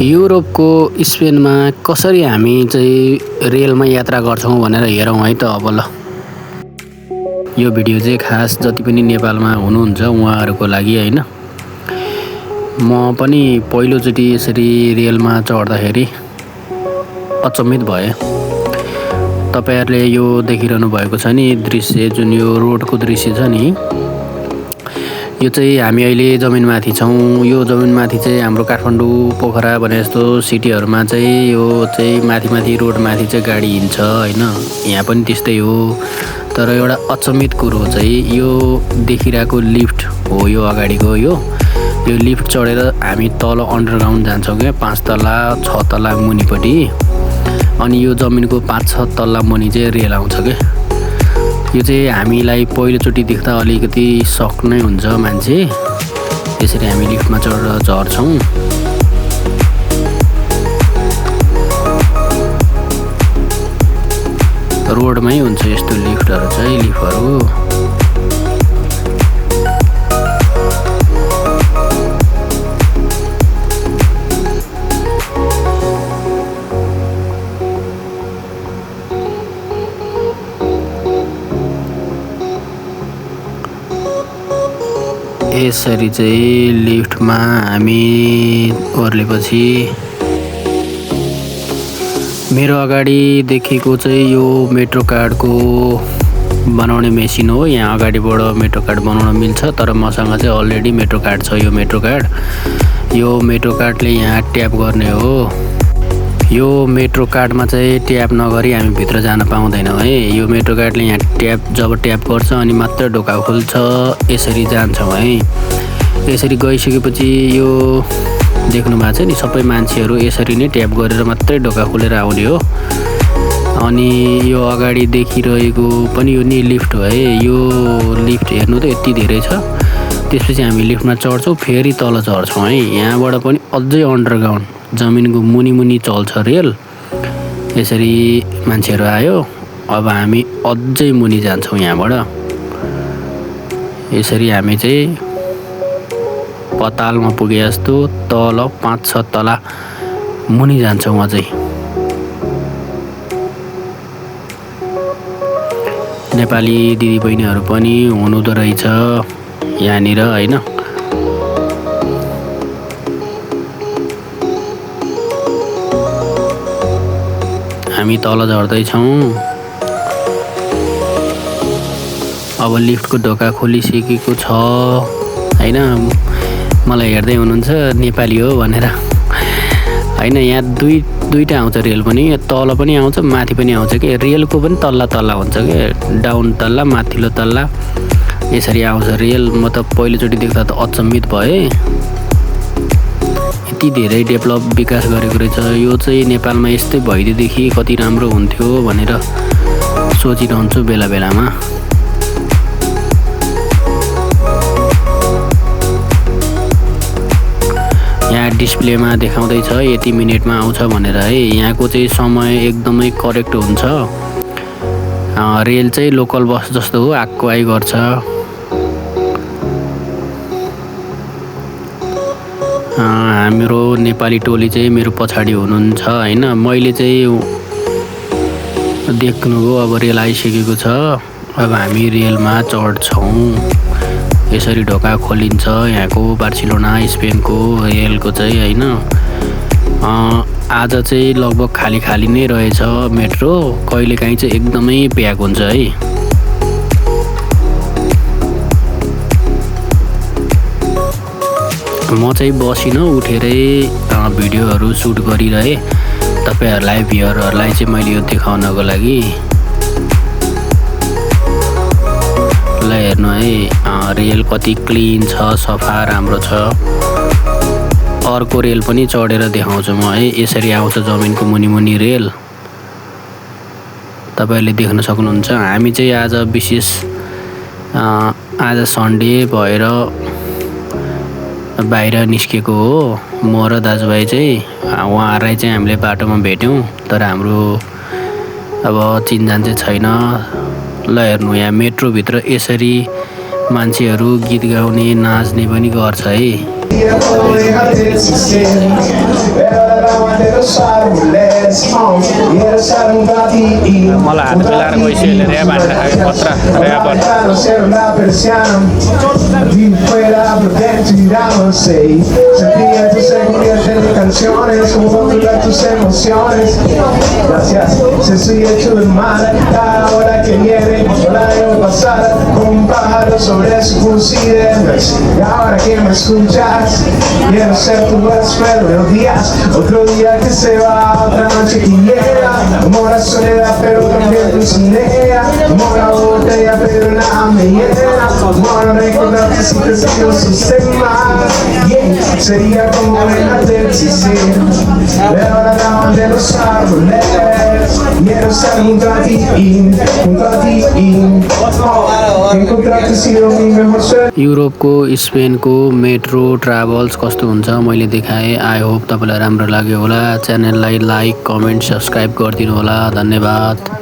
युरोपको स्पेनमा कसरी हामी चाहिँ रेलमा यात्रा गर्छौँ भनेर हेरौँ है त। अब ल यो भिडियो चाहिँ खास जति पनि नेपालमा हुनुहुन्छ उहाँहरूको लागि होइन। म पनि पहिलोचोटि यसरी रेलमा चढ्दाखेरि अचम्मित भएँ। तपाईहरुले यो देखिरहनु भएको छ नि दृश्य, जुन यो रोडको दृश्य छ नि, यो चाहिँ हामी अहिले जमिनमाथि छौँ। यो जमिनमाथि चाहिँ हाम्रो काठमाडौँ पोखरा भने जस्तो सिटीहरूमा चाहिँ यो चाहिँ माथि रोडमाथि चाहिँ गाडी हिँड्छ होइन। यहाँ पनि त्यस्तै हो। तर एउटा अचम्मित कुरो चाहिँ यो देखिरहेको लिफ्ट हो। यो अगाडिको यो लिफ्ट चढेर हामी तल अन्डरग्राउन्ड जान्छौँ क्या, 5 तल्ला 6 तल्ला मुनिपट्टि। अनि यो जमिनको 5-6 तल्ला मुनि चाहिँ रेल आउँछ क्या। यो चाहिँ हामीलाई पहिलोचोटि देख्दा अलिकति सक नै हुन्छ मान्छे। यसरी हामी लिफ्टमा चढेर झर्छौँ। रोडमै हुन्छ यस्तो लिफ्टहरू चाहिँ, लिफ्टहरू। यसरी चाहिँ लिफ्टमा हामी ओर्लेपछि मेरो अगाडि देखेको चाहिँ यो मेट्रो कार्डको बनाउने मेसिन हो। यहाँ अगाडिबाट मेट्रो कार्ड बनाउन मिल्छ। तर मसँग चाहिँ अलरेडी मेट्रो कार्ड छ। यो मेट्रो कार्डले यहाँ ट्याप गर्ने हो। यो मेट्रो कार्डमा चाहिँ ट्याप नगरी हामी भित्र जान पाउँदैनौँ है। यो मेट्रो कार्डले यहाँ जब ट्याप गर्छ अनि मात्र ढोका खोल्छ। यसरी जान्छौँ है। यसरी गइसकेपछि यो देख्नु भएको छ नि, सबै मान्छेहरू यसरी नै ट्याप गरेर मात्रै ढोका खोलेर आउने हो। अनि यो अगाडि देखिरहेको पनि यो नि लिफ्ट हो है। यो लिफ्ट हेर्नु त यति धेरै छ। त्यसपछि हामी लिफ्टमा चढ्छौँ, फेरि तल झर्छौँ है। यहाँबाट पनि अझै अन्डरग्राउन्ड जमिनको मुनि चल्छ रेल। यसरी मान्छेहरू आयो। अब हामी अझै मुनि जान्छौँ यहाँबाट। यसरी हामी चाहिँ पतालमा पुगे जस्तो तल 5-6 तला मुनि जान्छौँ अझै। नेपाली दिदीबहिनीहरू पनि हुनुहुँदो रहेछ यहाँनिर होइन। हामी तल झर्दैछौँ। अब लिफ्टको ढोका खोलिसकेको छ होइन। मलाई हेर्दै हुनुहुन्छ नेपाली हो भनेर होइन। यहाँ दुईटा आउँछ रेल पनि, तल पनि आउँछ माथि पनि आउँछ कि। रेलको पनि तल्ला हुन्छ कि, डाउन तल्ला माथिल्लो तल्ला यसरी आउँछ रेल। म त पहिलोचोटि देख्दा त अचम्मित भएँ। यति धेरै डेभलप विकास गरेको रहेछ। यो चाहिँ नेपालमा यस्तै भइदिएदेखि कति राम्रो हुन्थ्यो भनेर सोचिरहन्छु बेला बेलामा। यहाँ डिस्प्लेमा देखाउँदैछ यति मिनेटमा आउँछ भनेर है। यहाँको चाहिँ समय एकदमै करेक्ट हुन्छ। रेल चाहिँ लोकल बस जस्तो हो, आएको आइ गर्छ। हाम्रो नेपाली टोली चाहिँ मेरो पछाडि हुनुहुन्छ होइन। मैले चाहिँ देख्नुभयो अब रेल आइसकेको छ। अब हामी रेलमा चढ्छौँ। यसरी ढोका खोलिन्छ यहाँको बार्सिलोना स्पेनको रेलको चाहिँ होइन। आज चाहिँ लगभग खाली नै रहेछ मेट्रो। कहिलेकाहीँ चाहिँ एकदमै प्याक हुन्छ है। म चाहिँ बसिनँ, उठेरै भिडियोहरू सुट गरिरहेँ तपाईँहरूलाई, भ्युअरहरूलाई चाहिँ मैले यो देखाउनको लागि। ल हेर्नु है, रेल कति क्लिन छ, सफा राम्रो छ। अर्को रेल पनि चढेर देखाउँछु म है। यसरी आउँछ जमिनको मुनि रेल, तपाईँहरूले देख्न सक्नुहुन्छ। हामी चाहिँ आज विशेष आज सन्डे भएर बाहिर निस्केको हो। म र दाजुभाइ चाहिँ उहाँहरूलाई चाहिँ हामीले बाटोमा भेट्यौँ। तर हाम्रो अब चिनजान चाहिँ छैन। ल हेर्नु, यहाँ मेट्रोभित्र यसरी मान्छेहरू गीत गाउने नाच्ने पनि गर्छ है। daban de los árboles. Quiero ser un gatito. मलाई हात मिलाएर गइसक्यो रे भाषा पत्र rapper Cierro la persiana, vi fuera por dentro y dándose. Sentimientos se convierten en canciones, como controlar tus emociones. Gracias, si estoy hecho de mal, cada hora que viene, no la debo pasar como un pájaro sobre su fusil. Y ahora que me escuchas, quiero ser tu huésped buenos días. Otro día que se va, otra noche que llega. Amor a soledad, pero también tu idea. Amor a botella, pero nada me llena. Amor a recordar que siempre he sido su sistema. Sería como el del sistema. Pero ahora daban de los árboles. Quiero ser un gatín, un gatín. Encontrarte ha sido mi mejor suerte. युरोपको स्पेनको metro travels कस्तो हुन्छ मैले देखाएँ। I hope तपाईँलाई राम्रो लाग्यो होला। च्यानललाई लाइक कमेन्ट सब्सक्राइब गरिदिनु होला। धन्यवाद।